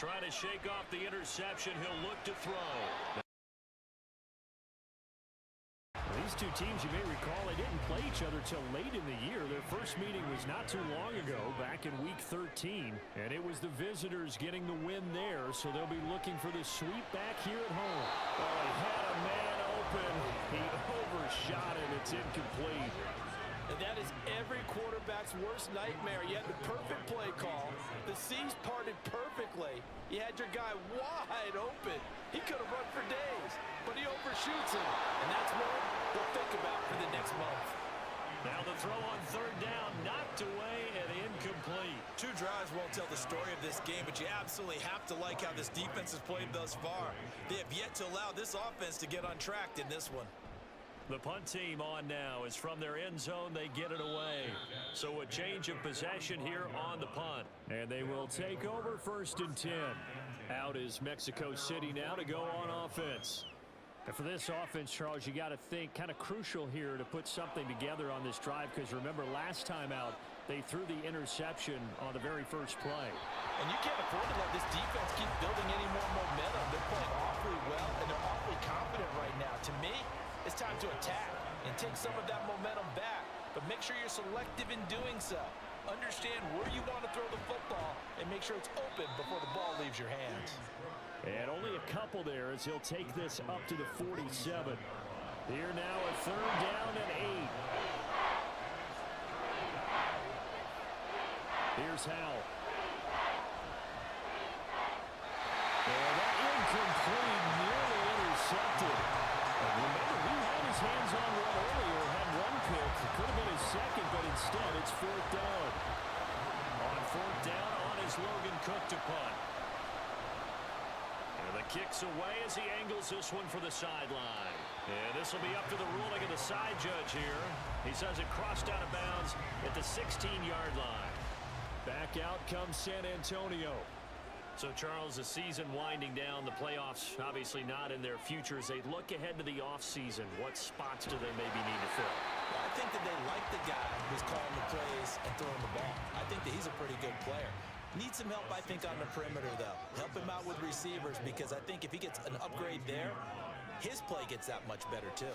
Trying to shake off the interception. He'll look to throw. These two teams, you may recall, they didn't play each other till late in the year. Their first meeting was not too long ago, back in Week 13. And it was the visitors getting the win there, so they'll be looking for the sweep back here at home. Oh, he had a man open. He overshot it. It's incomplete. And that is every quarterback's worst nightmare. You had the perfect play call. The seas parted perfectly. You had your guy wide open. He could have run for days, but he overshoots him. And that's one we'll think about for the next month. Now the throw on third down, knocked away and incomplete. Two drives won't tell the story of this game, but you absolutely have to like how this defense has played thus far. They have yet to allow this offense to get untracked in this one. The punt team on now is from their end zone. They get it away. So a change of possession here on the punt. And they will take over 1st and 10. Out is Mexico City now to go on offense. And for this offense, Charles, you got to think kind of crucial here to put something together on this drive, because remember last time out they threw the interception on the very first play. And you can't afford to let this defense keep building any more momentum. They're playing awfully well and they're awfully confident right now. To me, it's time to attack and take some of that momentum back, but make sure you're selective in doing so. Understand where you want to throw the football and make sure it's open before the ball leaves your hands. And only a couple there as he'll take this up to the 47. Here now a 3rd down and 8. Here's Howell. And that incomplete, nearly intercepted. And remember, he had his hands on one earlier, had one pick. It could have been his second, but instead it's 4th down. On 4th down, on is Logan Cook to punt. And the kick's away as he angles this one for the sideline. And this will be up to the ruling of the side judge here. He says it crossed out of bounds at the 16-yard line. Back out comes San Antonio. So, Charles, the season winding down, the playoffs obviously not in their future. As they look ahead to the offseason, what spots do they maybe need to fill? Well, I think that they like the guy who's calling the plays and throwing the ball. I think that he's a pretty good player. Needs some help, I think, on the perimeter, though. Help him out with receivers, because I think if he gets an upgrade there, his play gets that much better, too.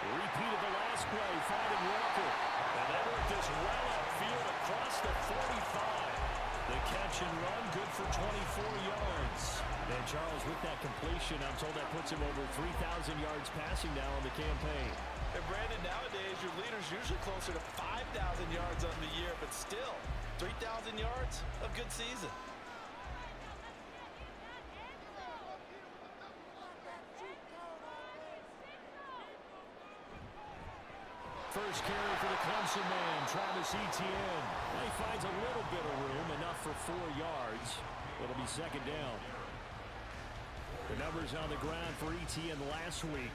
Repeat of the last play, finding Walker. And they work this well upfield across the 45. The catch and run, good for 24 yards. And Charles, with that completion, I'm told that puts him over 3,000 yards passing now on the campaign. And Brandon, nowadays your leader's usually closer to 5,000 yards on the year, but still, 3,000 yards, a good season. First carry for the Clemson man, Travis Etienne. He finds a little bit of room, enough for 4 yards. It'll be 2nd down. The numbers on the ground for Etienne last week.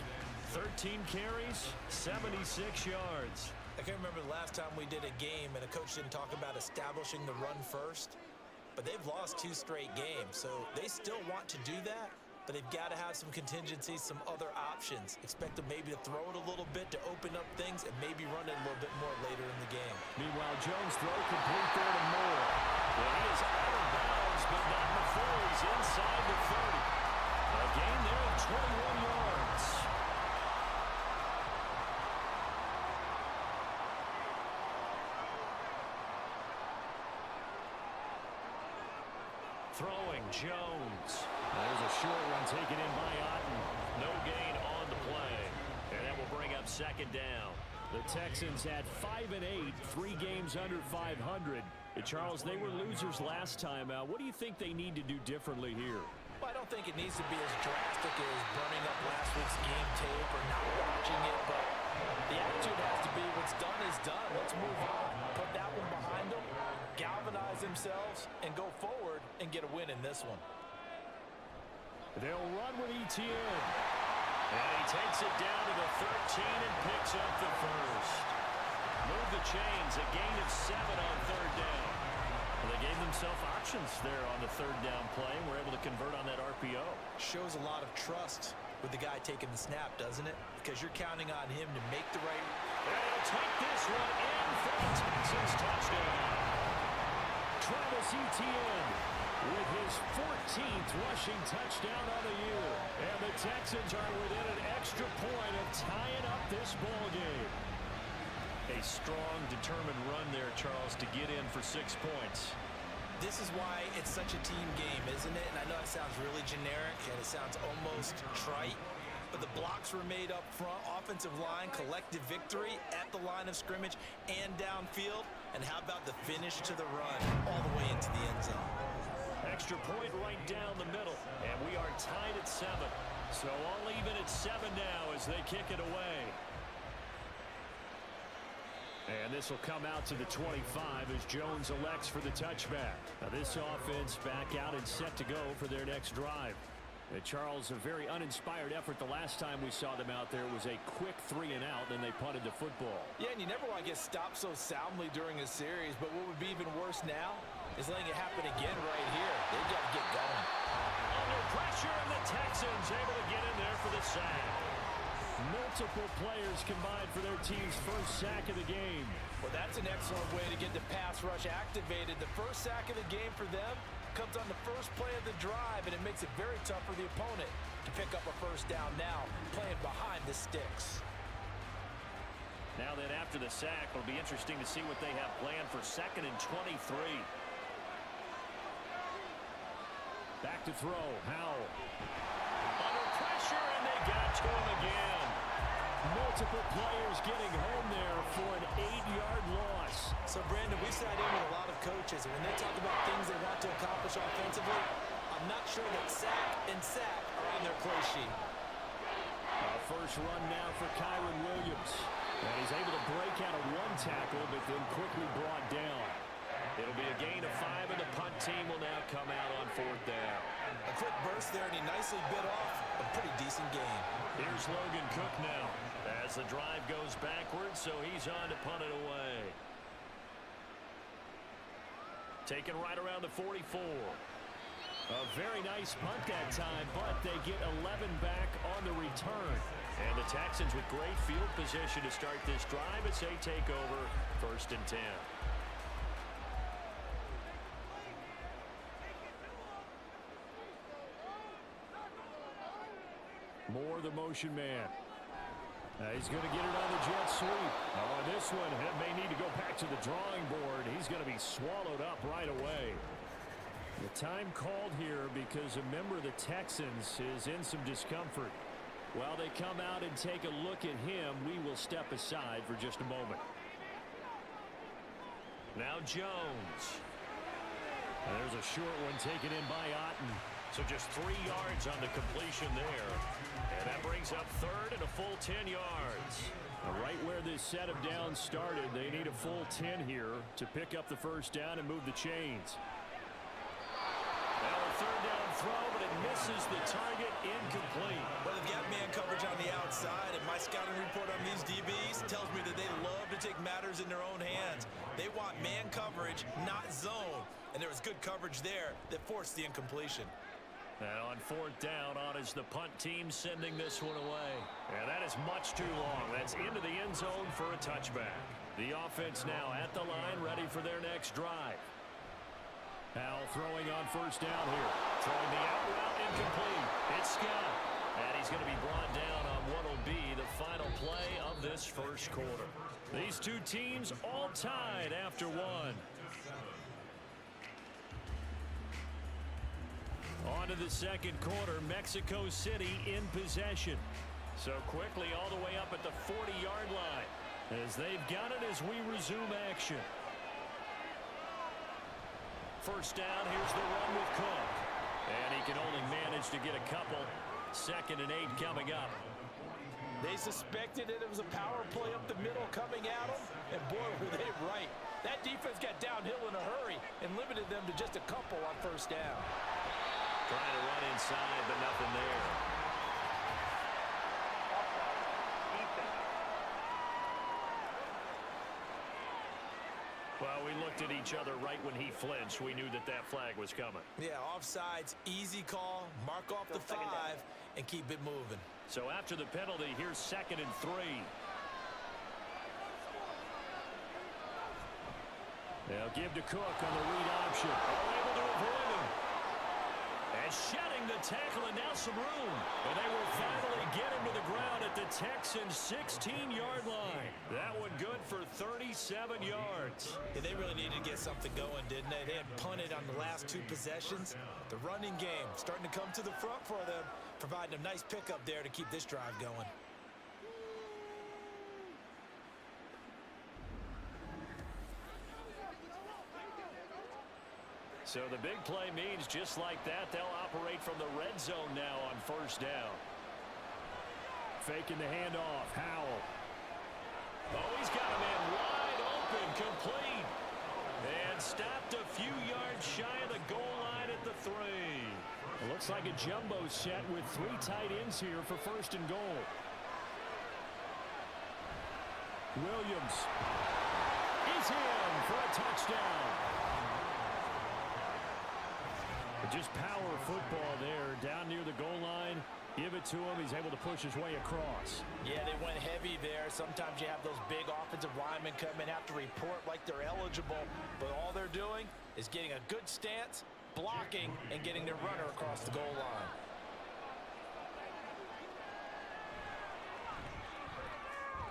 13 carries, 76 yards. I can't remember the last time we did a game and a coach didn't talk about establishing the run first. But they've lost 2 straight games, so they still want to do that. But they've got to have some contingencies, some other options. Expect them maybe to throw it a little bit to open up things and maybe run it a little bit more later in the game. Meanwhile, Jones throw complete there to Moore. Well, he is out of bounds, but not before he's inside the 30. A gain there of 21 yards. Throwing Jones. There's a short one taken in by Otten. No gain on the play. And that will bring up 2nd down. The Texans at 5-8, 3 games under 500. Charles, they were losers last time out. What do you think they need to do differently here? Well, I don't think it needs to be as drastic as burning up last week's game tape or not watching it, but the attitude has to be what's done is done. Let's move on. Put that one behind them, galvanize themselves, and go forward and get a win in this one. They'll run with Etienne. And he takes it down to the 13 and picks up the first. Move the chains, a gain of 7 on 3rd down. Well, they gave themselves options there on the 3rd down play and were able to convert on that RPO. Shows a lot of trust with the guy taking the snap, doesn't it? Because you're counting on him to make the right. And he'll take this one in for the Texans touchdown. Travis Etienne with his 14th rushing touchdown on the year. And the Texans are within an extra point of tying up this ball game. A strong, determined run there, Charles, to get in for 6 points. This is why it's such a team game, isn't it? And I know it sounds really generic and it sounds almost trite, but the blocks were made up front, offensive line, collective victory at the line of scrimmage and downfield. And how about the finish to the run all the way into the end zone? Extra point right down the middle, and we are tied at 7. So all even at 7 now as they kick it away. And this will come out to the 25 as Jones elects for the touchback. Now this offense back out and set to go for their next drive. And Charles, a very uninspired effort the last time we saw them out there was a quick 3 and out, and they punted the football. Yeah, and you never want to get stopped so soundly during a series, but what would be even worse now is letting it happen again right here. They've got to get going. Under pressure, and the Texans able to get in there for the sack. Multiple players combined for their team's first sack of the game. Well, that's an excellent way to get the pass rush activated. The first sack of the game for them comes on the first play of the drive, and it makes it very tough for the opponent to pick up a first down now, playing behind the sticks. Now then, after the sack, it'll be interesting to see what they have planned for 2nd and 23. Back to throw, Howell. Under pressure, and they got to him again. Multiple players getting home there for an 8-yard loss. So, Brandon, we sat in with a lot of coaches, and when they talk about things they want to accomplish offensively, I'm not sure that sack and sack are on their play sheet. First run now for Kyron Williams. And he's able to break out of 1 tackle, but then quickly brought down. It'll be a gain of 5, and the punt team will now come out on 4th down. A quick burst there, and he nicely bit off a pretty decent gain. Here's Logan Cook now as the drive goes backwards, so he's on to punt it away. Taken right around the 44. A very nice punt that time, but they get 11 back on the return. And the Texans with great field position to start this drive as they take over 1st and 10. Moore, the motion man. He's going to get it on the jet sweep. On this one, it may need to go back to the drawing board. He's going to be swallowed up right away. The time called here because a member of the Texans is in some discomfort. While they come out and take a look at him, we will step aside for just a moment. Now Jones. And there's a short one taken in by Otten. So just 3 yards on the completion there. And that brings up 3rd and a full 10 yards. Right where this set of downs started, they need a full 10 here to pick up the first down and move the chains. Now a 3rd down throw, but it misses the target, incomplete. Well, they've got man coverage on the outside, and my scouting report on these DBs tells me that they love to take matters in their own hands. They want man coverage, not zone. And there was good coverage there that forced the incompletion. And on 4th down, on is the punt team sending this one away. And that is much too long. That's into the end zone for a touchback. The offense now at the line, ready for their next drive. Howell throwing on 1st down here. Throwing the out route, incomplete. It's Scott. And he's going to be brought down on what will be the final play of this first quarter. These two teams all tied after 1. On to the second quarter, Mexico City in possession. So quickly all the way up at the 40-yard line as they've got it as we resume action. First down, here's the run with Cook. And he can only manage to get a couple. 2nd and 8 coming up. They suspected that it was a power play up the middle coming at them, and boy, were they right. That defense got downhill in a hurry and limited them to just a couple on 1st down. Trying to run inside, but nothing there. Well, we looked at each other right when he flinched. We knew that that flag was coming. Yeah, offsides, easy call, mark off the 5, and keep it moving. So after the penalty, here's 2nd and 3. They'll give to Cook on the read option. Able to avoid him. And shedding the tackle, and now some room. And they will finally get him to the ground at the Texans' 16-yard line. That one good for 37 yards. Yeah, they really needed to get something going, didn't they? They had punted on the last 2 possessions. The running game starting to come to the front for them, providing a nice pickup there to keep this drive going. So the big play means just like that, they'll operate from the red zone now on first down. Faking the handoff, Howell. Oh, he's got a man wide open, complete. And stopped a few yards shy of the goal line at the 3. It looks like a jumbo set with 3 tight ends here for first and goal. Williams. He's in for a touchdown. Just power football there, down near the goal line. Give it to him. He's able to push his way across. Yeah, they went heavy there. Sometimes you have those big offensive linemen come in, have to report like they're eligible. But all they're doing is getting a good stance, blocking, and getting their runner across the goal line.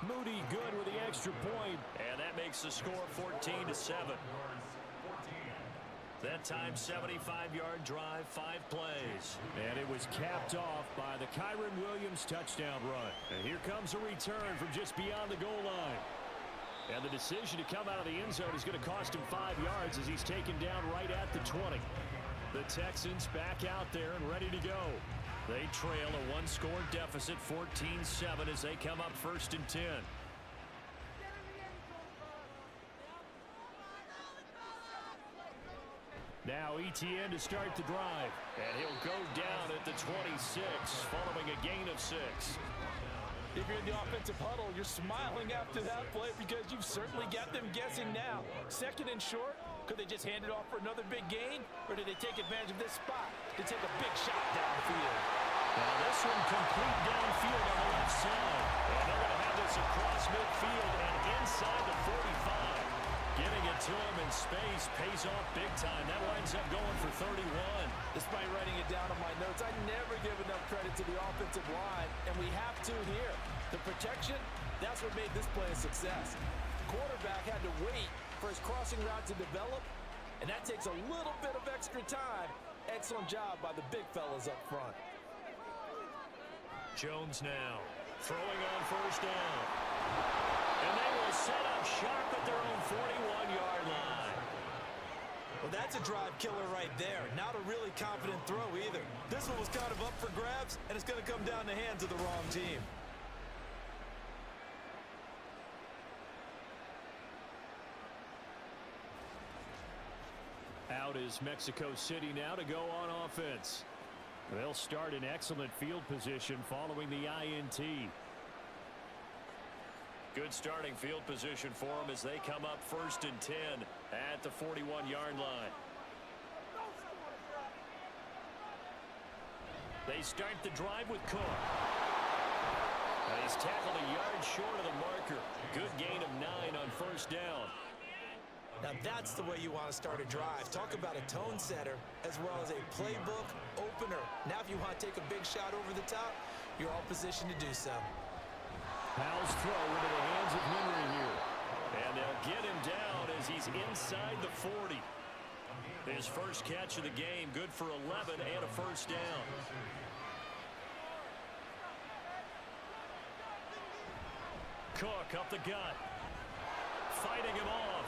Moody good with the extra point. And that makes the score 14-7. That time, 75-yard drive, 5 plays. And it was capped off by the Kyren Williams touchdown run. And here comes a return from just beyond the goal line. And the decision to come out of the end zone is going to cost him 5 yards as he's taken down right at the 20. The Texans back out there and ready to go. They trail a 1-score deficit, 14-7, as they come up first and 10. Now ETN to start the drive. And he'll go down at the 26 following a gain of 6. If you're in the offensive huddle, you're smiling after that play because you've certainly got them guessing now. Second and short, could they just hand it off for another big gain? Or did they take advantage of this spot to take a big shot downfield? Now this one complete downfield on the left side. And they're going to have this across midfield and inside the 45. Getting it to him in space pays off big time. That winds up going for 31. Despite writing it down on my notes, I never give enough credit to the offensive line, and we have to here. The protection, that's what made this play a success. The quarterback had to wait for his crossing route to develop, and that takes a little bit of extra time. Excellent job by the big fellas up front. Jones now throwing on first down. And they will set up shop at their own 41-yard line. Well, that's a drive killer right there. Not a really confident throw either. This one was kind of up for grabs, and it's going to come down the hands of the wrong team. Out is Mexico City now to go on offense. They'll start in excellent field position following the INT. Good starting field position for them as they come up first and 10 at the 41-yard line. They start the drive with Cook. And he's tackled a yard short of the marker. Good gain of 9 on first down. Now that's the way you want to start a drive. Talk about a tone setter as well as a playbook opener. Now if you want to take a big shot over the top, you're all positioned to do so. Powell's throw into the hands of Henry here. And they'll get him down as he's inside the 40. His first catch of the game, good for 11 and a first down. Cook up the gut. Fighting him off.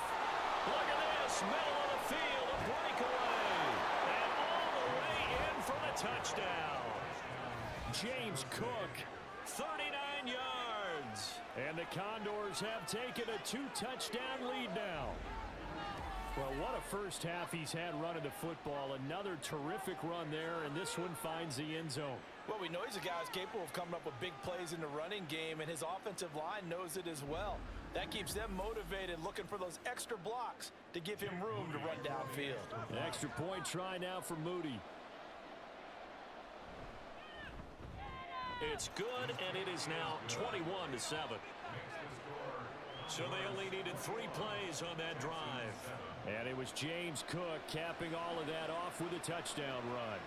Look at this, middle of the field, a breakaway. And all the way in for the touchdown. James Cook, 39 yards. And the Condors have taken a 2-touchdown lead now. Well, what a first half he's had running the football. Another terrific run there, and this one finds the end zone. Well, we know he's a guy who's capable of coming up with big plays in the running game, and his offensive line knows it as well. That keeps them motivated, looking for those extra blocks to give him room to run downfield. An extra point try now for Moody. It's good, and it is now 21-7. So they only needed 3 plays on that drive. And it was James Cook capping all of that off with a touchdown run.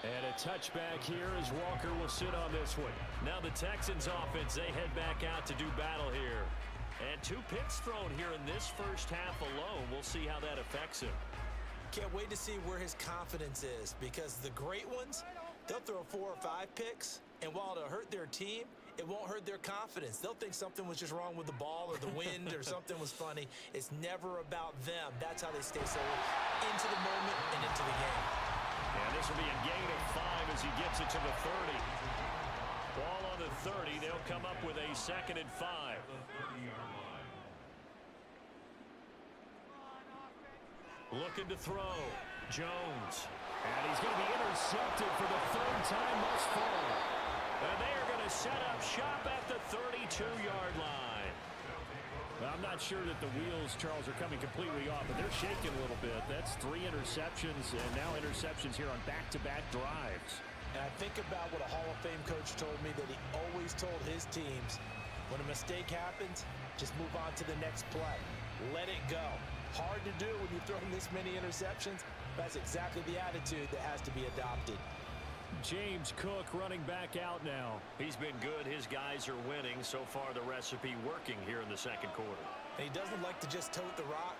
And a touchback here as Walker will sit on this one. Now the Texans offense, they head back out to do battle here. And 2 picks thrown here in this first half alone. We'll see how that affects him. Can't wait to see where his confidence is, because the great ones, they'll throw 4 or 5 picks, and while it'll hurt their team, it won't hurt their confidence. They'll think something was just wrong with the ball or the wind or something was funny. It's never about them. That's how they stay so into the moment and into the game. And this will be a gain of 5 as he gets it to the 30. Ball on the 30. They'll come up with a 2nd and 5. Looking to throw. Jones. And he's going to be intercepted for the 3rd time thus far. And they are going to set up shop at the 32-yard line. Well, I'm not sure that the wheels, Charles, are coming completely off, but they're shaking a little bit. That's 3 interceptions, and now interceptions here on back-to-back drives. And I think about what a Hall of Fame coach told me, that he always told his teams, when a mistake happens, just move on to the next play. Let it go. Hard to do when you've thrown this many interceptions. That's exactly the attitude that has to be adopted. James Cook running back out now. He's been good. His guys are winning. So far, the recipe working here in the 2nd quarter. And he doesn't like to just tote the rock.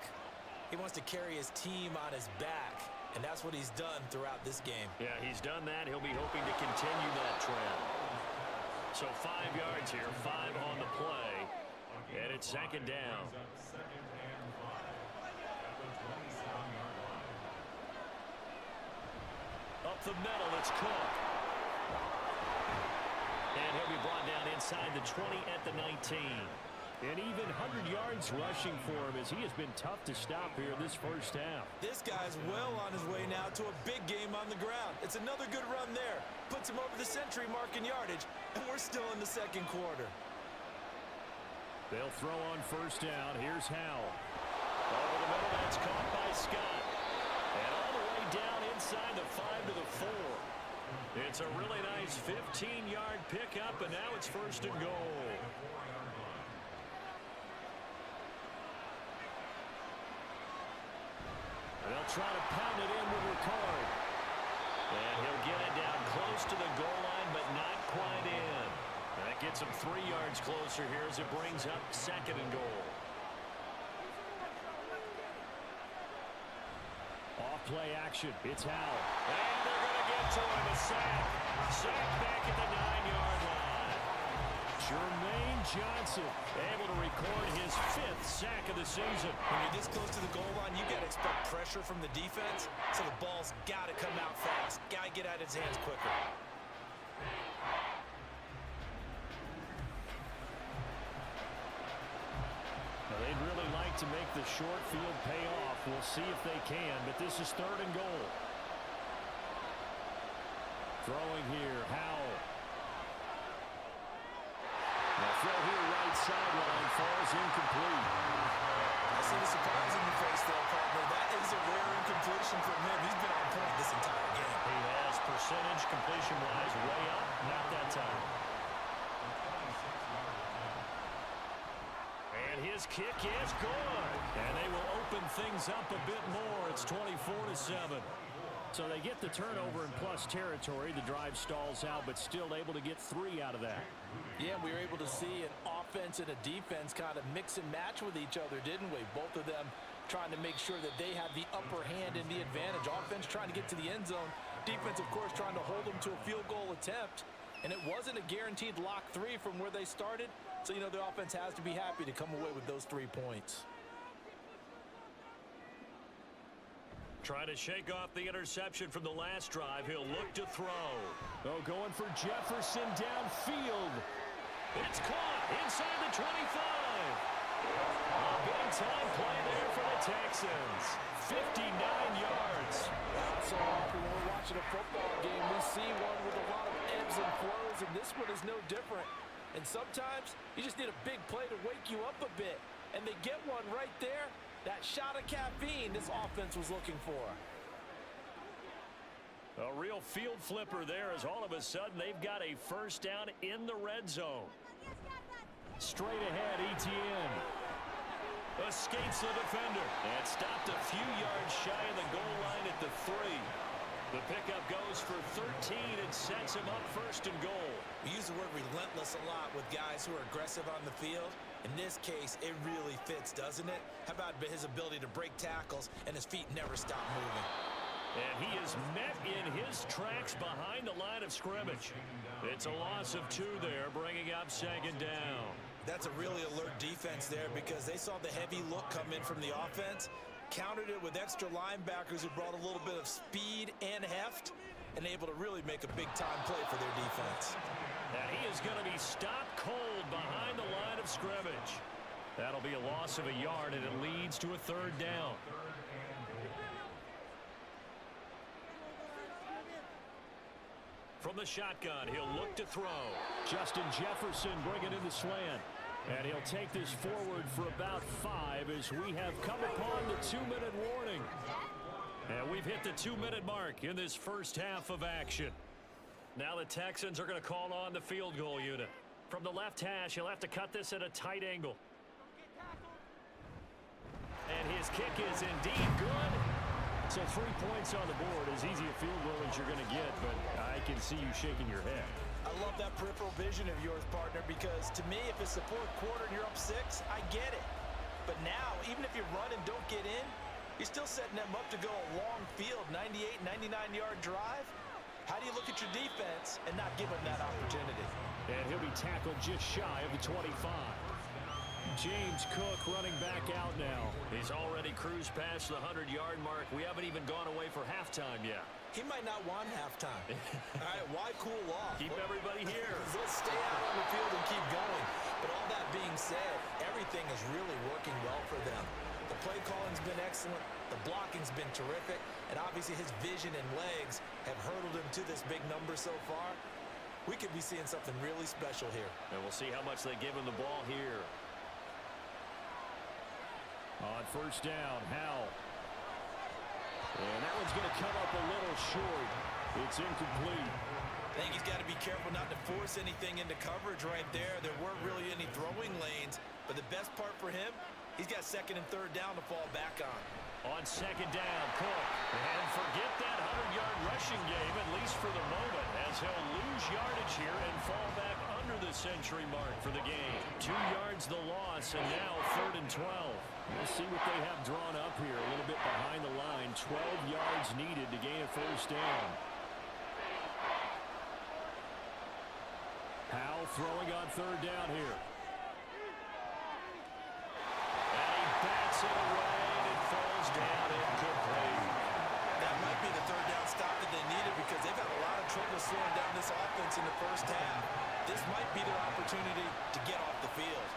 He wants to carry his team on his back. And that's what he's done throughout this game. Yeah, he's done that. He'll be hoping to continue that trend. So 5 yards here, 5 on the play. And it's 2nd down. Up the middle, it's Cook. And he'll be brought down inside the 20 at the 19. And even 100 yards rushing for him, as he has been tough to stop here this first half. This guy's well on his way now to a big game on the ground. It's another good run there. Puts him over the century mark in yardage, and we're still in the 2nd quarter. They'll throw on 1st down. Here's Howell. Over the middle, that's caught by Scott. And all the way down inside the 5 to the 4. It's a really nice 15-yard pickup, and now it's 1st and goal. They'll try to pound it in with Ricard. And he'll get it down close to the goal line, but not quite in. That gets him 3 yards closer here as it brings up 2nd and goal. Off-play action. It's Howell. And they're going to get to him. A sack. Sack back at the 9-yard line. Jermaine Johnson able to record his 5th sack of the season. When you're this close to the goal line, you got to expect pressure from the defense, so the ball's got to come out fast. Got to get out of his hands quicker. Now, they'd really like to make the short field pay off. We'll see if they can, but this is 3rd and goal. Throwing here, Howell. The throw here right sideline falls incomplete. I see the surprise in your face there, partner. That is a rare incompletion from him. He's been on point this entire game. He has percentage completion-wise way up. Not that time. And his kick is good. And they will open things up a bit more. It's 24-7. So they get the turnover in plus territory. The drive stalls out, but still able to get 3 out of that. Yeah, we were able to see an offense and a defense kind of mix and match with each other, didn't we? Both of them trying to make sure that they have the upper hand and the advantage. Offense trying to get to the end zone. Defense, of course, trying to hold them to a field goal attempt. And it wasn't a guaranteed lock 3 from where they started. So, you know, the offense has to be happy to come away with those 3 points. Trying to shake off the interception from the last drive. He'll look to throw. Oh, going for Jefferson downfield. It's caught inside the 25. A big-time play there for the Texans. 59 yards. So often when we're watching a football game, we see one with a lot of ebbs and flows, and this one is no different. And sometimes you just need a big play to wake you up a bit. And they get one right there. That shot of caffeine this offense was looking for. A real field flipper there as all of a sudden they've got a 1st down in the red zone. Straight ahead, Etienne. Escapes the defender and stopped a few yards shy of the goal line at the 3. The pickup goes for 13 and sets him up first and goal. We use the word relentless a lot with guys who are aggressive on the field. In this case, it really fits, doesn't it? How about his ability to break tackles and his feet never stop moving? And he is met in his tracks behind the line of scrimmage. It's a loss of 2 there, bringing up second down. That's a really alert defense there because they saw the heavy look come in from the offense, countered it with extra linebackers who brought a little bit of speed and heft, and able to really make a big-time play for their defense. And he is going to be stopped cold behind the line of scrimmage. That'll be a loss of a yard, and it leads to a third down. From the shotgun, he'll look to throw. Justin Jefferson bringing in the slant. And he'll take this forward for about 5 as we have come upon the 2-minute warning. And we've hit the 2-minute mark in this first half of action. Now the Texans are going to call on the field goal unit. From the left hash, he'll have to cut this at a tight angle. And his kick is indeed good. So 3 points on the board, as easy a field goal as you're going to get, but I can see you shaking your head. I love that peripheral vision of yours, partner, because to me, if it's the 4th quarter and you're up 6, I get it. But now, even if you run and don't get in, you're still setting them up to go a long field, 98, 99-yard drive. How do you look at your defense and not give them that opportunity? And he'll be tackled just shy of the 25. James Cook running back out now. He's already cruised past the 100-yard mark. We haven't even gone away for halftime yet. He might not want halftime. All right, why cool off? Keep everybody here. Let's stay out on the field and keep going. But all that being said, everything is really working well for them. The play calling's been excellent. The blocking's been terrific. And obviously his vision and legs have hurdled him to this big number so far. We could be seeing something really special here. And we'll see how much they give him the ball here. On first down, Howell. And that one's going to come up a little short. It's incomplete. I think he's got to be careful not to force anything into coverage right there. There weren't really any throwing lanes. But the best part for him, he's got 2nd and 3rd down to fall back on. On second down, Cook. And forget that 100-yard rushing game, at least for the moment, as he'll lose yardage here and fall back under the century mark for the game. 2 yards the loss, and now 3rd and 12. We'll see what they have drawn up here a little bit behind the line. 12 yards needed to gain a first down. Howell throwing on 3rd down here. And he bats it away, and it falls down incomplete. That might be the 3rd down stop that they needed because they've had a lot of trouble slowing down this offense in the first half. This might be their opportunity to get off the field.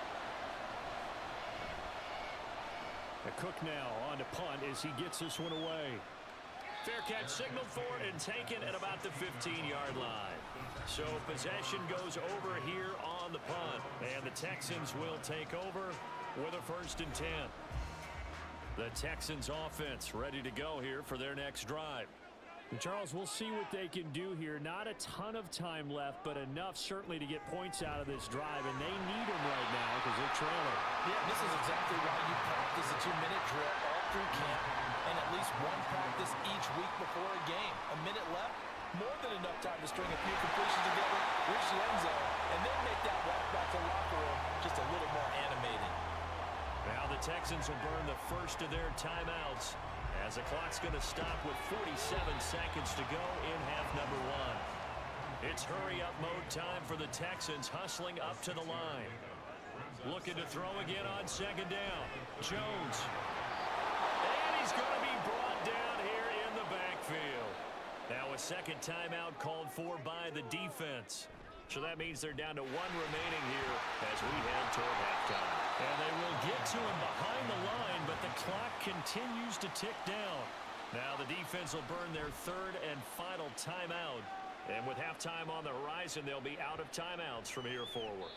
Cook now on to punt as he gets this one away. Fair catch signaled for and taken at about the 15-yard line. So possession goes over here on the punt, and the Texans will take over with a 1st and 10. The Texans offense ready to go here for their next drive. And Charles, we'll see what they can do here. Not a ton of time left, but enough certainly to get points out of this drive, and they need them right now because they're trailing. Yeah, this is exactly why you practice a 2-minute drill all through camp and at least one practice each week before a game. A minute left, more than enough time to string a few completions together, reach the end zone, and then make that walk back to the locker room just a little more animated. Now the Texans will burn the first of their timeouts as the clock's going to stop with 47 seconds to go in half number 1. It's hurry-up mode time for the Texans, hustling up to the line. Looking to throw again on second down. Jones. And he's going to be brought down here in the backfield. Now a second timeout called for by the defense. So that means they're down to 1 remaining here as we head toward halftime. And they will get to him behind the line, but the clock continues to tick down. Now the defense will burn their 3rd and final timeout. And with halftime on the horizon, they'll be out of timeouts from here forward.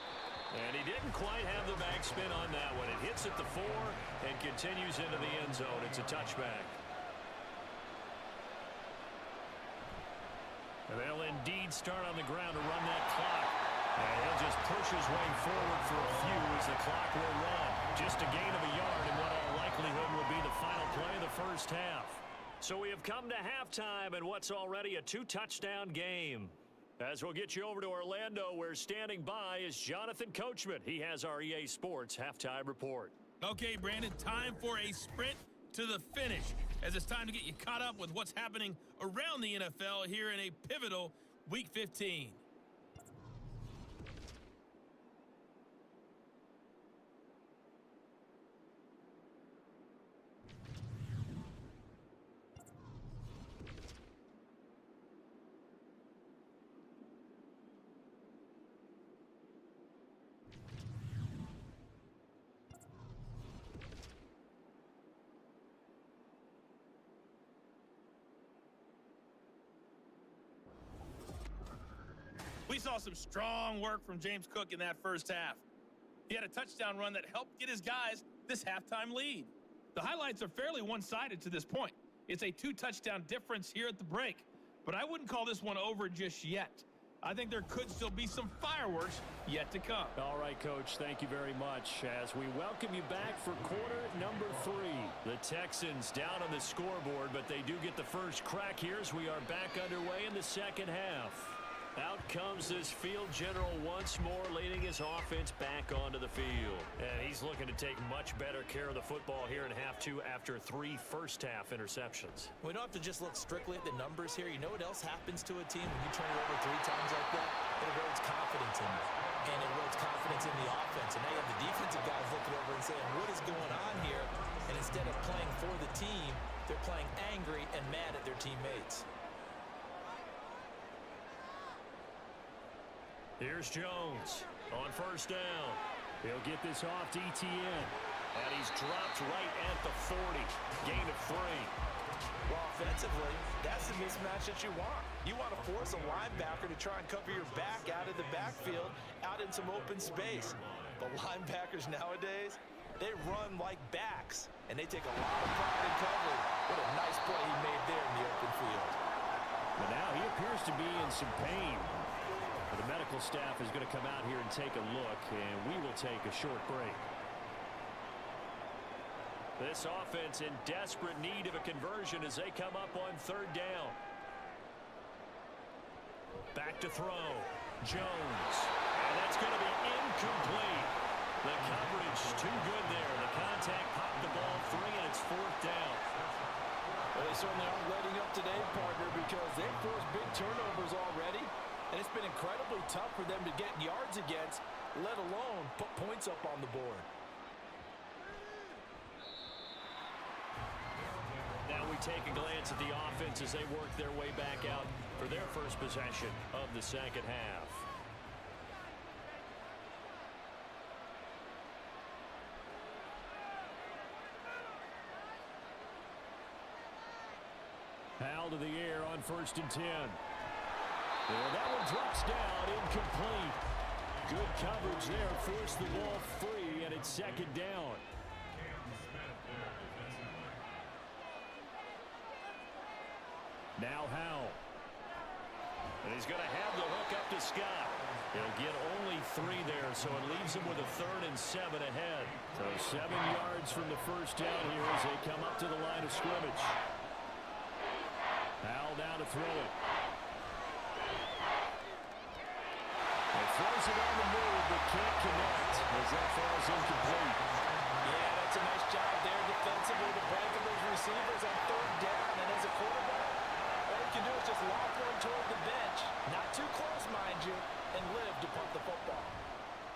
And he didn't quite have the backspin on that one. It hits at the 4 and continues into the end zone. It's a touchback. And they'll indeed start on the ground to run that clock. And he'll just push his way forward for a few as the clock will run. Just a gain of a yard in what all likelihood will be the final play of the first half. So we have come to halftime in what's already a 2-touchdown game. As we'll get you over to Orlando, where standing by is Jonathan Coachman. He has our EA Sports halftime report. Okay, Brandon, time for a sprint to the finish, as it's time to get you caught up with what's happening around the NFL here in a pivotal Week 15. We saw some strong work from James Cook in that first half. He had a touchdown run that helped get his guys this halftime lead. The highlights are fairly one-sided to this point. It's a 2-touchdown difference here at the break, but I wouldn't call this one over just yet. I think there could still be some fireworks yet to come. All right, Coach, thank you very much. As we welcome you back for quarter number 3. The Texans down on the scoreboard, but they do get the first crack here as we are back underway in the second half. Out comes this field general once more, leading his offense back onto the field. And he's looking to take much better care of the football here in half 2 after 3 first-half interceptions. We don't have to just look strictly at the numbers here. You know what else happens to a team when you turn it over 3 times like that? It erodes confidence in you. And it erodes confidence in the offense. And now you have the defensive guys looking over and saying, what is going on here? And instead of playing for the team, they're playing angry and mad at their teammates. Here's Jones on first down. He'll get this off to Etienne. And he's dropped right at the 40. Gain of 3. Well, offensively, that's the mismatch that you want. You want to force a linebacker to try and cover your back out of the backfield, out in some open space. But linebackers nowadays, they run like backs, and they take a lot of pride in covering. What a nice play he made there in the open field. But now he appears to be in some pain. The medical staff is going to come out here and take a look, and we will take a short break. This offense in desperate need of a conversion as they come up on third down. Back to throw. Jones. And that's going to be incomplete. The coverage too good there. The contact popped the ball free, and it's fourth down. Well, they certainly aren't letting up today, partner, because they've forced big turnovers already. And it's been incredibly tough for them to get yards against, let alone put points up on the board. Now we take a glance at the offense as they work their way back out for their first possession of the second half. Hal to the air on 1st and 10. And that one drops down, incomplete. Good coverage there, forced the ball free, and it's second down. Now Howell. And he's going to have the hook up to Scott. He'll get only 3 there, so it leaves him with a 3rd and 7 ahead. So 7 yards from the first down here as they come up to the line of scrimmage. Howell now to throw it. Throws it on the move, but can't connect as that falls incomplete. Yeah, that's a nice job there defensively to break those receivers on third down. And as a quarterback, all you can do is just lock one toward the bench, not too close, mind you, and live to punt the football.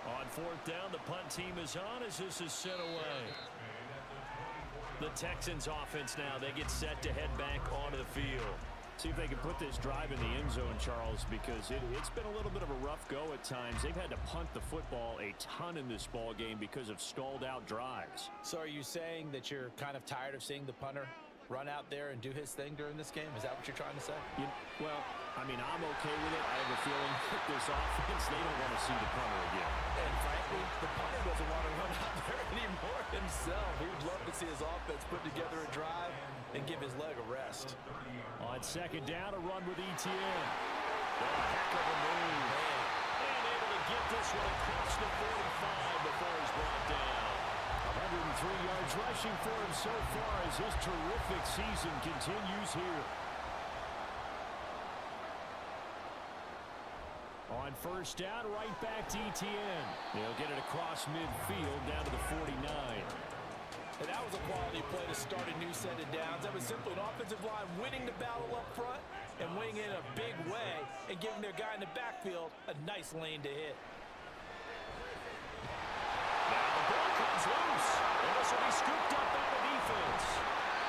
On 4th down, the punt team is on as this is sent away. The Texans offense now, they get set to head back onto the field. See if they can put this drive in the end zone, Charles, because it's been a little bit of a rough go at times. They've had to punt the football a ton in this ball game because of stalled out drives. So are you saying that you're kind of tired of seeing the punter run out there and do his thing during this game? Is that what you're trying to say? Well, I mean, I'm okay with it. I have a feeling that this offense, they don't want to see the punter again. And frankly, the punter doesn't want to run out there anymore himself. He would love to see his offense put together a drive and give his leg a rest. On second down, a run with Etienne. A heck of a move. And able to get this one across the 45 before he's brought down. 103 yards rushing for him so far as his terrific season continues here. On first down, right back to Etienne. They'll get it across midfield down to the 49. And that was a quality play to start a new set of downs. That was simply an offensive line winning the battle up front and winning it in a big way and giving their guy in the backfield a nice lane to hit. Now the ball comes loose, and this will be scooped up by the defense.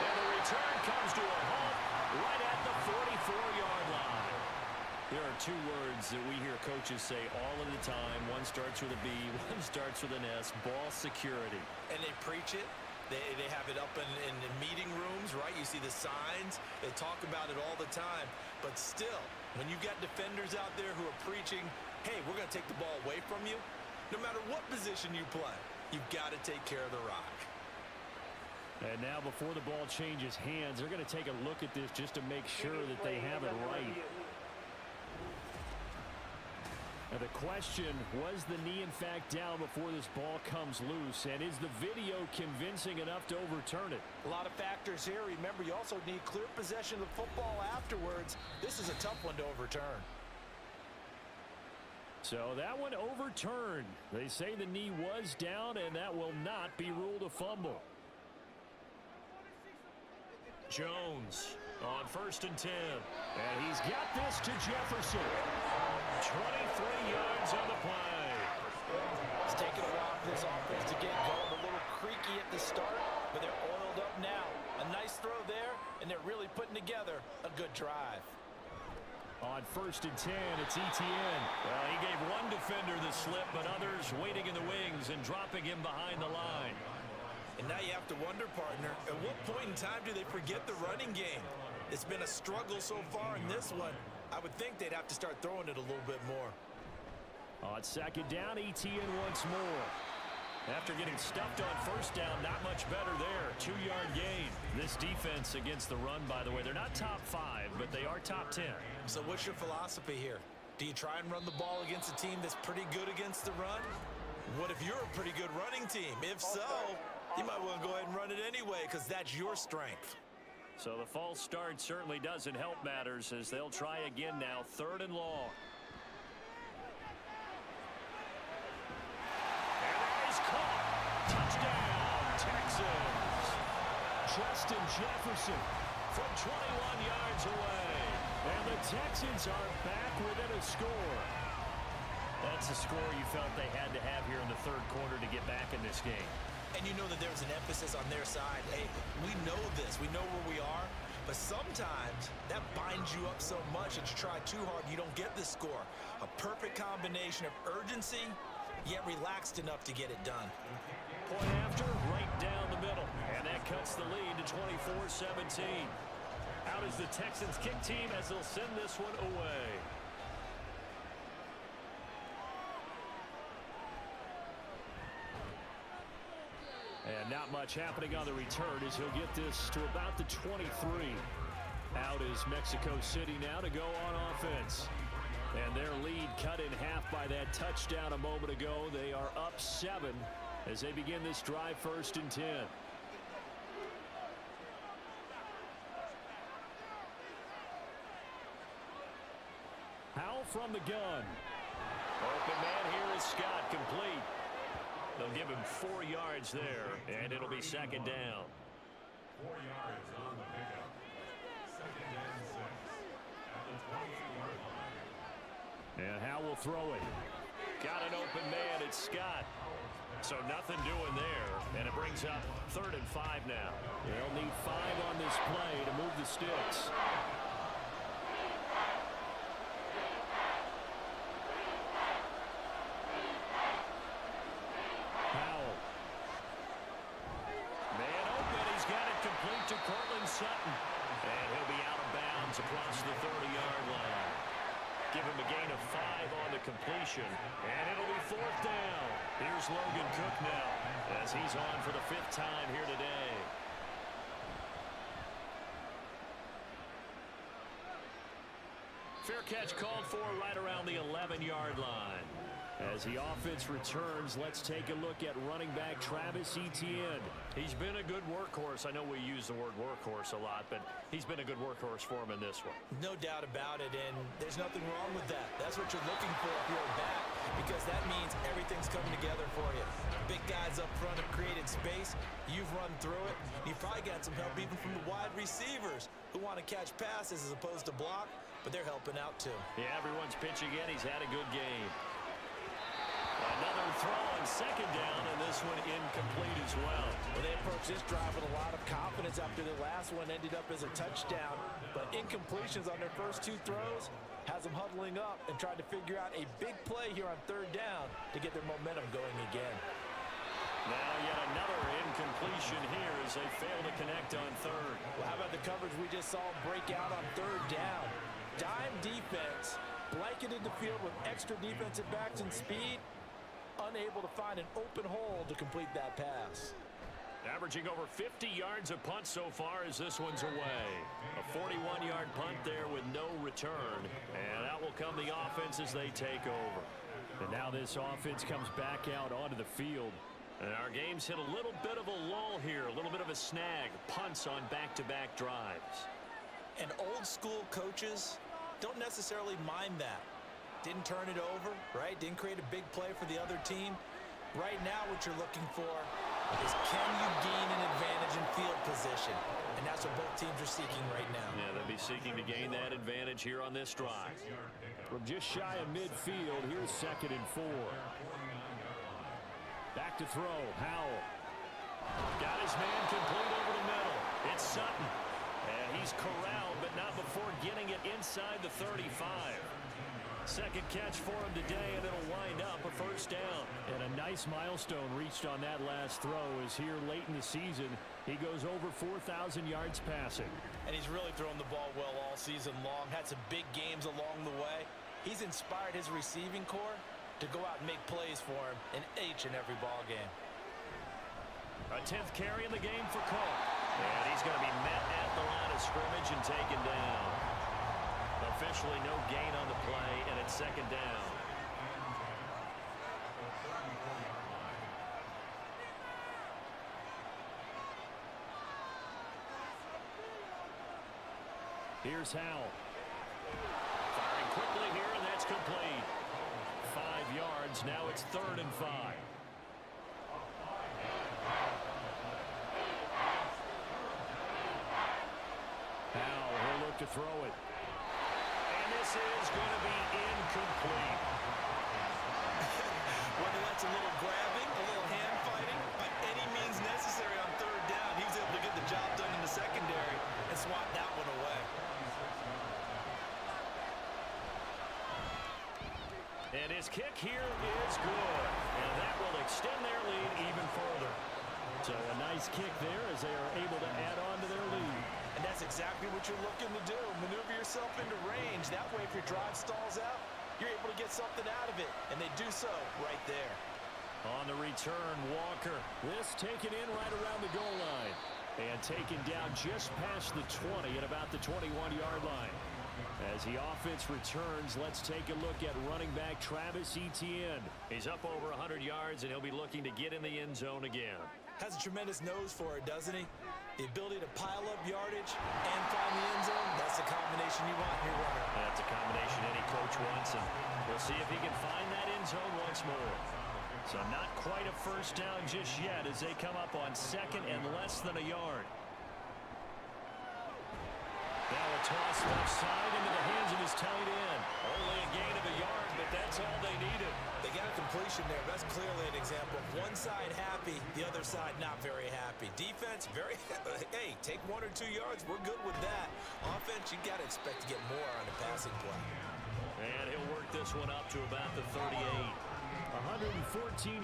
And the return comes to a halt right at the 44-yard line. There are two words that we hear coaches say all of the time. One starts with a B, one starts with an S, ball security. And they preach it. They have it up in meeting rooms, right? You see the signs. They talk about it all the time. But still, when you've got defenders out there who are preaching, hey, we're going to take the ball away from you, no matter what position you play, you've got to take care of the rock. And now before the ball changes hands, they're going to take a look at this just to make sure that they have it right. Now the question, was the knee in fact down before this ball comes loose? And is the video convincing enough to overturn it? A lot of factors here. Remember, you also need clear possession of the football afterwards. This is a tough one to overturn. So that one overturned. They say the knee was down, and that will not be ruled a fumble. Jones on 1st and 10. And he's got this to Jefferson. 23 yards on the play. It's taken a while for this offense to get going. A little creaky at the start, but they're oiled up now. A nice throw there, and they're really putting together a good drive. On 1st and 10, it's Etienne. Well, he gave one defender the slip, but others waiting in the wings and dropping him behind the line. And now you have to wonder, partner, at what point in time do they forget the running game? It's been a struggle so far in this one. I would think they'd have to start throwing it a little bit more. On 2nd down, Etienne once more. After getting stuffed on 1st down, not much better there. 2-yard gain. This defense against the run, by the way, they're not top 5, but they are top 10. So what's your philosophy here? Do you try and run the ball against a team that's pretty good against the run? What if you're a pretty good running team? If so, you might want to go ahead and run it anyway because that's your strength. So the false start certainly doesn't help matters as they'll try again now. 3rd and long. And that is caught. Touchdown, Texans. Justin Jefferson From 21 yards away. And the Texans are back within a score. That's a score you felt they had to have here in the 3rd quarter to get back in this game. And you know that there's an emphasis on their side. Hey, we know this. We know where we are. But sometimes that binds you up so much that you try too hard and you don't get the score. A perfect combination of urgency, yet relaxed enough to get it done. Point after, right down the middle. And that cuts the lead to 24-17. Out is the Texans kick team as they'll send this one away. And not much happening on the return as he'll get this to about the 23. Out is Mexico City now to go on offense. And their lead cut in half by that touchdown a moment ago. They are up 7 as they begin this drive 1st and 10. Howell from the gun. Open man here is Scott, complete. They'll give him 4 yards there, and it'll be 2nd down. 4 yards on the pickup. 2nd and 6 at the 24-yard line. And Howell will throw it. Got an open man, it's Scott. So nothing doing there, and it brings up 3rd and 5 now. They'll need 5 on this play to move the sticks. Howell. Man open, he's got it complete to Cortland Sutton. And he'll be out of bounds across the 30-yard line. Give him a gain of 5 on the completion, and it'll be 4th down. Here's Logan Cook now as he's on for the 5th time here today. Fair catch called for right around the 11-yard line. As the offense returns, let's take a look at running back Travis Etienne. He's been a good workhorse. I know we use the word workhorse a lot, but he's been a good workhorse for him in this one. No doubt about it, and there's nothing wrong with that. That's what you're looking for if you're a back, because that means everything's coming together for you. Big guys up front have created space. You've run through it. You've probably got some help even from the wide receivers who want to catch passes as opposed to block, but they're helping out too. Yeah, everyone's pitching in. He's had a good game. Another throw on second down, and this one incomplete as well. Well, they approached this drive with a lot of confidence after the last one ended up as a touchdown. But incompletions on their first two throws has them huddling up and trying to figure out a big play here on third down to get their momentum going again. Now yet another incompletion here as they fail to connect on third. Well, how about the coverage we just saw break out on third down? Dime defense, blanketed the field with extra defensive backs and speed. Unable to find an open hole to complete that pass. Averaging over 50 yards a punt so far as this one's away. A 41-yard punt there with no return. And out will come the offense as they take over. And now this offense comes back out onto the field. And our game's hit a little bit of a lull here, a little bit of a snag. Punts on back-to-back drives. And old school coaches don't necessarily mind that. Didn't turn it over, right? Didn't create a big play for the other team. Right now what you're looking for is can you gain an advantage in field position? And that's what both teams are seeking right now. Yeah, they'll be seeking to gain that advantage here on this drive. From just shy of midfield, here's 2nd and 4. Back to throw, Howell. Got his man complete over the middle. It's Sutton. And he's corralled, but not before getting it inside the 35. Second catch for him today, and it'll wind up a first down. And a nice milestone reached on that last throw as here late in the season, he goes over 4,000 yards passing. And he's really thrown the ball well all season long. Had some big games along the way. He's inspired his receiving corps to go out and make plays for him in each and every ball game. A 10th carry in the game for Cook. And he's going to be met at the line of scrimmage and taken down. Officially no gain on the play, and it's second down. Here's Howell. Firing quickly here, and that's complete. 5 yards. Now it's 3rd and 5. Howell, he'll look to throw it. This is going to be incomplete. Whether that's a little grabbing, a little hand fighting, by any means necessary on third down, he was able to get the job done in the secondary and swat that one away. And his kick here is good. And that will extend their lead even further. So a nice kick there as they are able to add on to their lead. And that's exactly what you're looking to do. Maneuver yourself into range. That way, if your drive stalls out, you're able to get something out of it. And they do so right there. On the return, Walker. This taken in right around the goal line. And taken down just past the 20 at about the 21-yard line. As the offense returns, let's take a look at running back Travis Etienne. He's up over 100 yards, and he'll be looking to get in the end zone again. Has a tremendous nose for it, doesn't he? The ability to pile up yardage and find the end zone, that's the combination you want in your runner. That's a combination any coach wants, and we'll see if he can find that end zone once more. So not quite a first down just yet as they come up on 2nd and less than a yard. Now a toss left side into the hands of his tight end. Only a gain of a yard, but that's all they needed. They got a completion there. That's clearly an example of one side happy, the other side not very happy. Defense, very, hey, take 1 or 2 yards. We're good with that. Offense, you got to expect to get more on the passing play. And he'll work this one up to about the 38. 114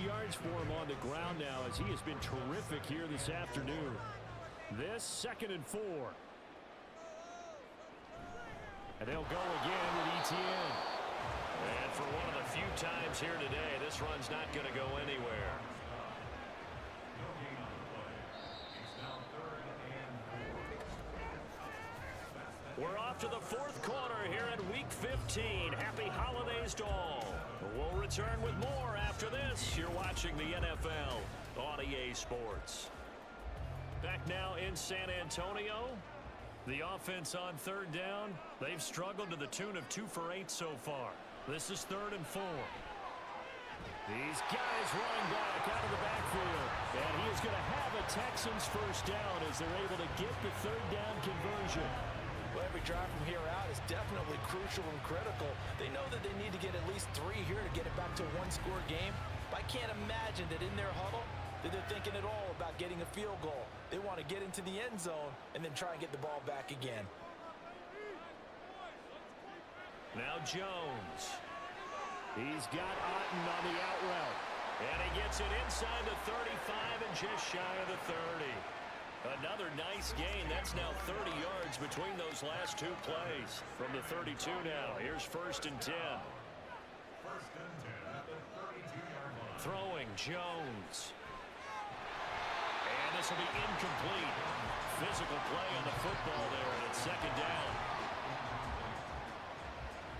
yards for him on the ground now as he has been terrific here this afternoon. This 2nd and 4. And they'll go again with Etienne. And for one of the few times here today, this run's not going to go anywhere. We're off to the 4th quarter here at Week 15. Happy holidays to all. We'll return with more after this. You're watching the NFL on EA Sports. Back now in San Antonio. The offense on third down, they've struggled to the tune of 2 for 8 so far. This is 3rd and 4. These guys running back out of the backfield. And he is going to have a Texans first down as they're able to get the 3rd down conversion. Well, every drive from here out is definitely crucial and critical. They know that they need to get at least 3 here to get it back to a 1-score game. But I can't imagine that in their huddle that they're thinking at all about getting a field goal. They want to get into the end zone and then try and get the ball back again. Now Jones. He's got Otten on the out route. And he gets it inside the 35 and just shy of the 30. Another nice gain. That's now 30 yards between those last 2 plays. From the 32 now. Here's 1st and 10. 1st and 10 at the 32-yard line. Throwing Jones. And this will be incomplete. Physical play on the football there, and it's 2nd down.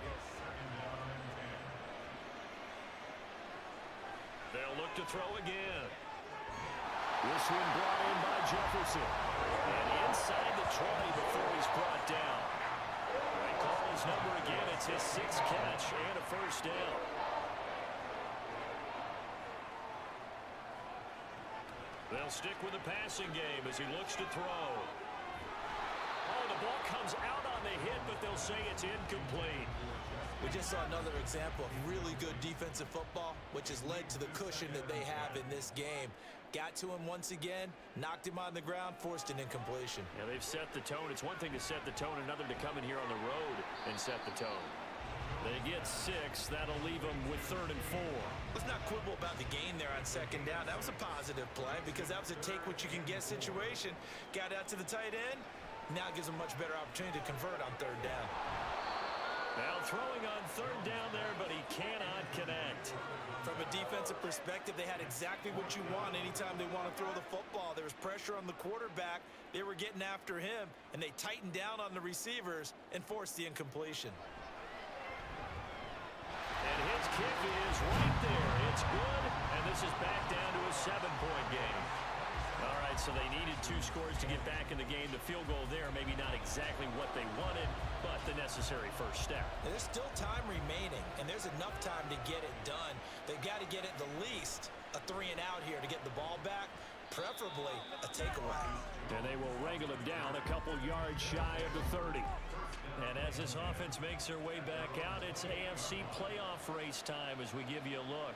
It's 2nd down and 10. They'll look to throw again. This one brought in by Jefferson. And inside the 20 before he's brought down. They call his number again. It's his 6th catch and a first down. They'll stick with the passing game as he looks to throw. Oh, the ball comes out on the hit, but they'll say it's incomplete. We just saw another example of really good defensive football, which has led to the cushion that they have in this game. Got to him once again, knocked him on the ground, forced an incompletion. Yeah, they've set the tone. It's one thing to set the tone, another to come in here on the road and set the tone. They get 6. That'll leave them with 3rd and 4. Let's not quibble about the gain there on 2nd down. That was a positive play because that was a take-what-you-can-get situation. Got out to the tight end. Now gives them a much better opportunity to convert on 3rd down. Now throwing on 3rd down there, but he cannot connect. From a defensive perspective, they had exactly what you want anytime they want to throw the football. There was pressure on the quarterback. They were getting after him, and they tightened down on the receivers and forced the incompletion. And his kick is right there. It's good, and this is back down to a 7-point game. All right, so they needed 2 scores to get back in the game. The field goal there, maybe not exactly what they wanted, but the necessary first step. There's still time remaining, and there's enough time to get it done. They've got to get at the least a 3-and-out here to get the ball back, preferably a takeaway. And they will wrangle him down a couple yards shy of the 30. And as this offense makes their way back out, it's AFC playoff race time as we give you a look.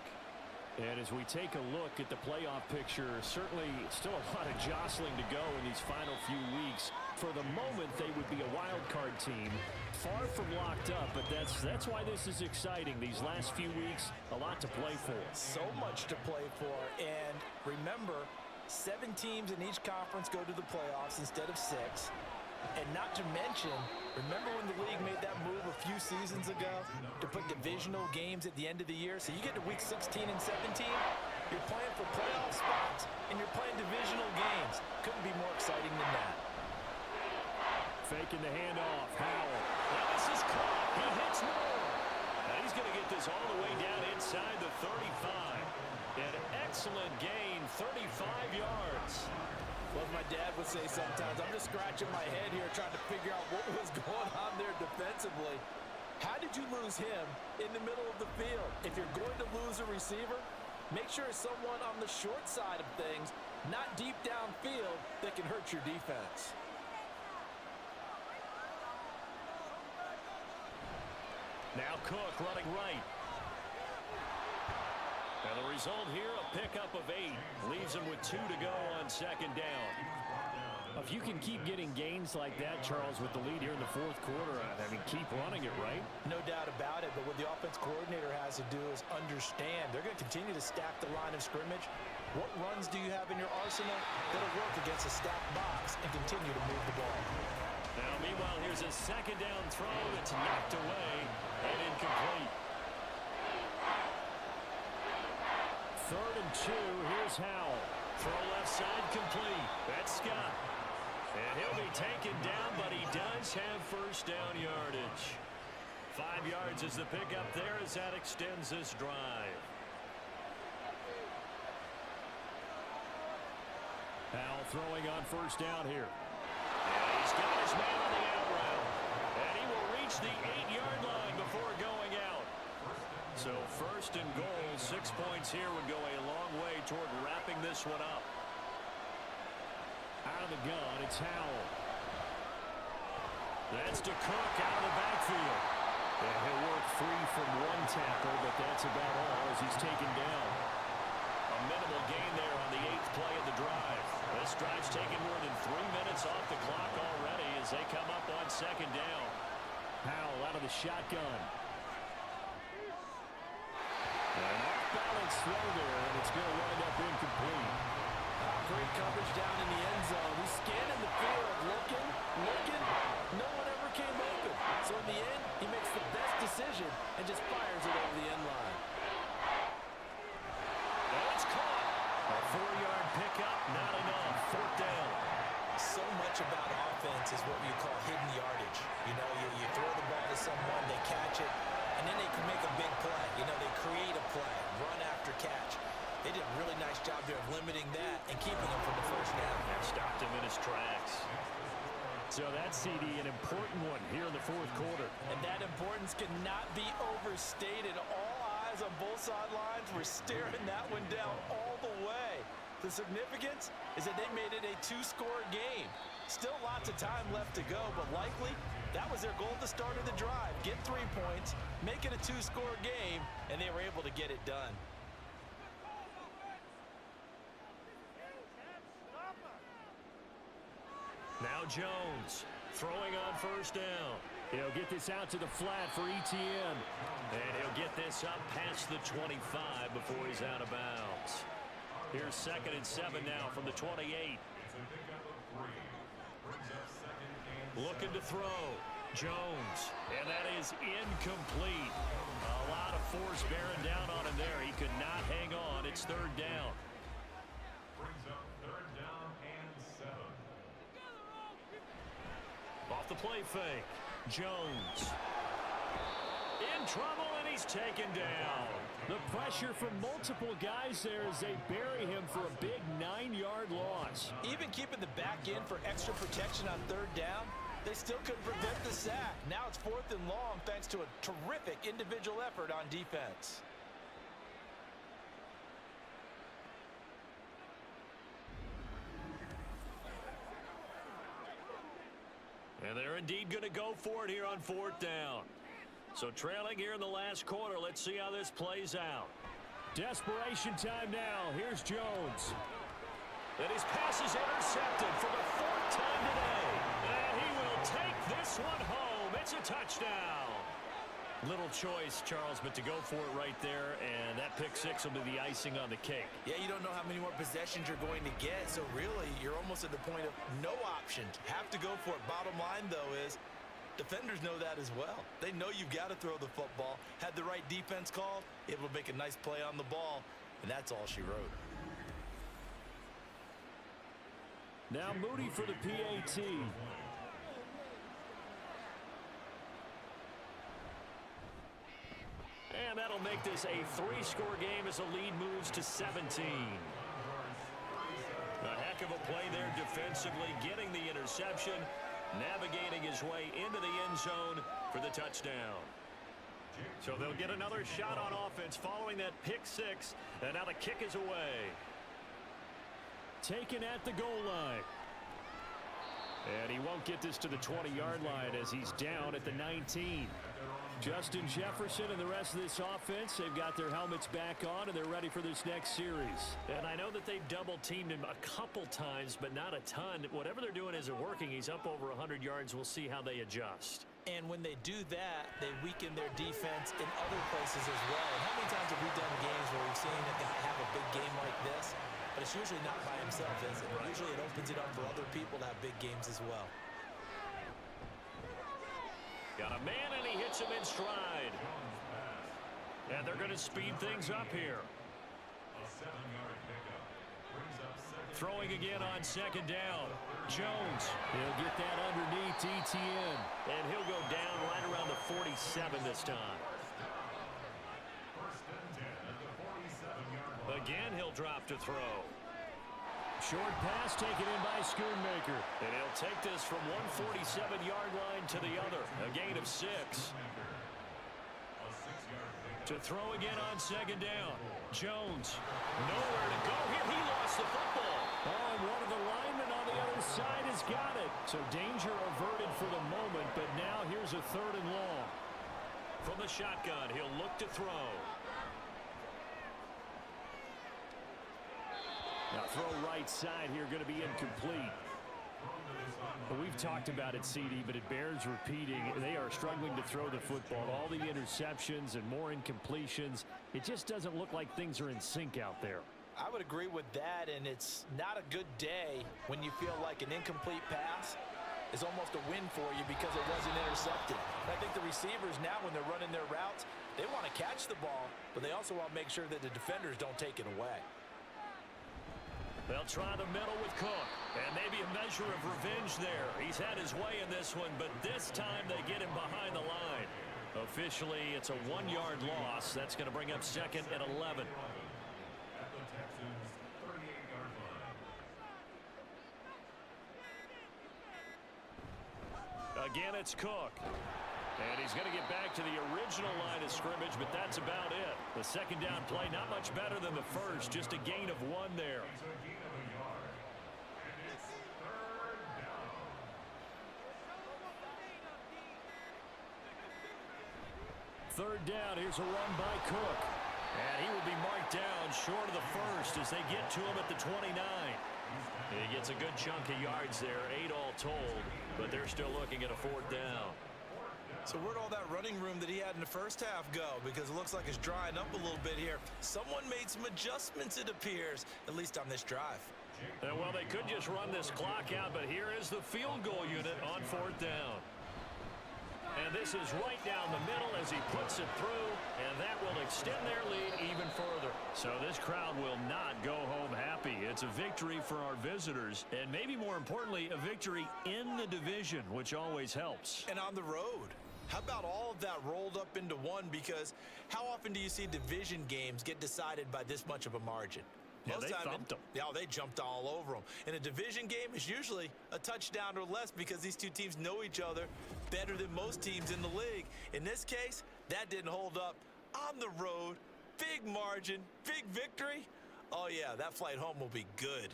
And as we take a look at the playoff picture, certainly still a lot of jostling to go in these final few weeks. For the moment, they would be a wild card team, far from locked up, but that's why this is exciting. These last few weeks, a lot to play for. So much to play for, and remember, 7 teams in each conference go to the playoffs instead of 6. And not to mention, remember when the league made that move a few seasons ago to put divisional games at the end of the year? So you get to week 16 and 17, you're playing for playoff spots, and you're playing divisional games. Couldn't be more exciting than that. Faking the handoff, Howell. Now this is caught. He hits more. Now he's going to get this all the way down inside the 35. An excellent gain, 35 yards. Well, as my dad would say sometimes, I'm just scratching my head here trying to figure out what was going on there defensively. How did you lose him in the middle of the field? If you're going to lose a receiver, make sure it's someone on the short side of things, not deep downfield, that can hurt your defense. Now Cook running right. And the result here, a pickup of 8. Leaves him with 2 to go on 2nd down. If you can keep getting gains like that, Charles, with the lead here in the 4th quarter, I mean, keep running it, right? No doubt about it, but what the offense coordinator has to do is understand they're going to continue to stack the line of scrimmage. What runs do you have in your arsenal that'll work against a stacked box and continue to move the ball? Now, meanwhile, here's a 2nd down throw that's knocked away and incomplete. 3rd and 2, here's Howell. Throw left side complete. That's Scott. And he'll be taken down, but he does have first down yardage. 5 yards is the pickup there as that extends this drive. Powell throwing on first down here. And he's got his man on the out route. And he will reach the 8-yard line before going out. So first and goal, 6 points here would go a long way toward wrapping this one up. Out of the gun, it's Howell. That's to Cook out of the backfield. And he'll work free from one tackle, but that's about all as he's taken down. A minimal gain there on the 8th play of the drive. This drive's taken more than 3 minutes off the clock already as they come up on second down. Powell out of the shotgun. An off-balance throw there, and it's going to wind up incomplete. Great coverage down in the end zone. He's scanning the field, looking. No one ever came open. So in the end, he makes the best decision and just fires it over the end line. And it's caught. A 4-yard pickup, not enough. 4th down. So much about offense is what you call hidden yardage. You know, you throw the ball to someone, they catch it, and then they can make a big play. You know, they create a play, run after catch. They did a really nice job there of limiting that and keeping him from the first down. And stopped him in his tracks. So that CD, an important one here in the 4th quarter. And that importance cannot be overstated. All eyes on both sidelines were staring that one down all the way. The significance is that they made it a 2-score game. Still lots of time left to go, but likely that was their goal at the start of the drive. Get 3 points, make it a 2-score game, and they were able to get it done. Now Jones throwing on first down. He'll get this out to the flat for Etienne. And he'll get this up past the 25 before he's out of bounds. Here's 2nd and 7 now from the 28. Looking to throw. Jones. And that is incomplete. A lot of force bearing down on him there. He could not hang on. It's 3rd down. Brings up 3rd down and 7. Off the play fake. Jones. In trouble, and he's taken down. The pressure from multiple guys there as they bury him for a big 9-yard loss. Even keeping the back end for extra protection on 3rd down, they still couldn't prevent the sack. Now it's 4th and long thanks to a terrific individual effort on defense. And they're indeed going to go for it here on 4th down. So trailing here in the last quarter. Let's see how this plays out. Desperation time now. Here's Jones. And his pass is intercepted for the 4th time today. And he will take this one home. It's a touchdown. Little choice, Charles, but to go for it right there, and that pick 6 will be the icing on the cake. Yeah, you don't know how many more possessions you're going to get, so really you're almost at the point of no option. Have to go for it. Bottom line, though, is defenders know that as well. They know you've got to throw the football. Had the right defense called, able to make a nice play on the ball, and that's all she wrote. Now Moody for the PAT. And that'll make this a 3-score game as the lead moves to 17. A heck of a play there defensively, getting the interception, navigating his way into the end zone for the touchdown. So they'll get another shot on offense following that pick 6, and now the kick is away. Taken at the goal line. And he won't get this to the 20-yard line as he's down at the 19. Justin Jefferson and the rest of this offense, they've got their helmets back on, and they're ready for this next series. And I know that they've double-teamed him a couple times, but not a ton. Whatever they're doing isn't working. He's up over 100 yards. We'll see how they adjust. And when they do that, they weaken their defense in other places as well. And how many times have we done games where we've seen a guy have a big game like this? But it's usually not by himself, is it? Right. Usually it opens it up for other people to have big games as well. Got a man, and he hits him in stride. And they're going to speed things up here. A 7-yard pickup. Brings up 2nd. Throwing again on 2nd down. Jones. He'll get that underneath Etienne. And he'll go down right around the 46 7 this time. First and 10 at the 47-yard line. Again, he'll drop to throw. Short pass taken in by Schoonmaker. And he'll take this from 147-yard line to the other. A gain of 6. To throw again on second down. Jones. Nowhere to go here. He lost the football. Oh, and one of the linemen on the other side has got it. So danger averted for the moment, but now here's a 3rd and long. From the shotgun, he'll look to throw. Now throw right side here, going to be incomplete. We've talked about it, CD, but it bears repeating. They are struggling to throw the football. All the interceptions and more incompletions. It just doesn't look like things are in sync out there. I would agree with that, and it's not a good day when you feel like an incomplete pass is almost a win for you because it wasn't intercepted. And I think the receivers now, when they're running their routes, they want to catch the ball, but they also want to make sure that the defenders don't take it away. They'll try the middle with Cook. And maybe a measure of revenge there. He's had his way in this one, but this time they get him behind the line. Officially, it's a 1-yard loss. That's going to bring up 2nd and 11. At the Texans' 38-yard line. Again, it's Cook. And he's going to get back to the original line of scrimmage, but that's about it. The second down play, not much better than the first. Just a gain of 1 there. It's a gain of a yard. And it's 3rd down. Third down, here's a run by Cook. And he will be marked down short of the first as they get to him at the 29. He gets a good chunk of yards there, 8 all told, but they're still looking at a 4th down. So where'd all that running room that he had in the first half go? Because it looks like it's drying up a little bit here. Someone made some adjustments, it appears, at least on this drive. Well, they could just run this clock out, but here is the field goal unit on 4th down. And this is right down the middle as he puts it through, and that will extend their lead even further. So this crowd will not go home happy. It's a victory for our visitors, and maybe more importantly, a victory in the division, which always helps. And on the road. How about all of that rolled up into one? Because how often do you see division games get decided by this much of a margin? Yeah, they thumped them. Yeah, they jumped all over them. In a division game, it's usually a touchdown or less because these two teams know each other better than most teams in the league. In this case, that didn't hold up. On the road, big margin, big victory. Oh, yeah, that flight home will be good.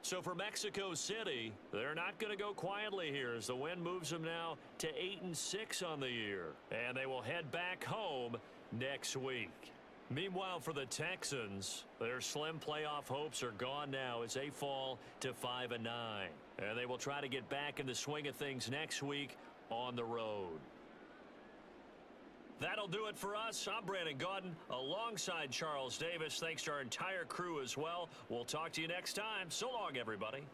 So for Mexico City, they're not going to go quietly here as the win moves them now to 8-6 on the year. And they will head back home next week. Meanwhile, for the Texans, their slim playoff hopes are gone now as they fall to 5-9. And they will try to get back in the swing of things next week on the road. That'll do it for us. I'm Brandon Gaudin alongside Charles Davis. Thanks to our entire crew as well. We'll talk to you next time. So long, everybody.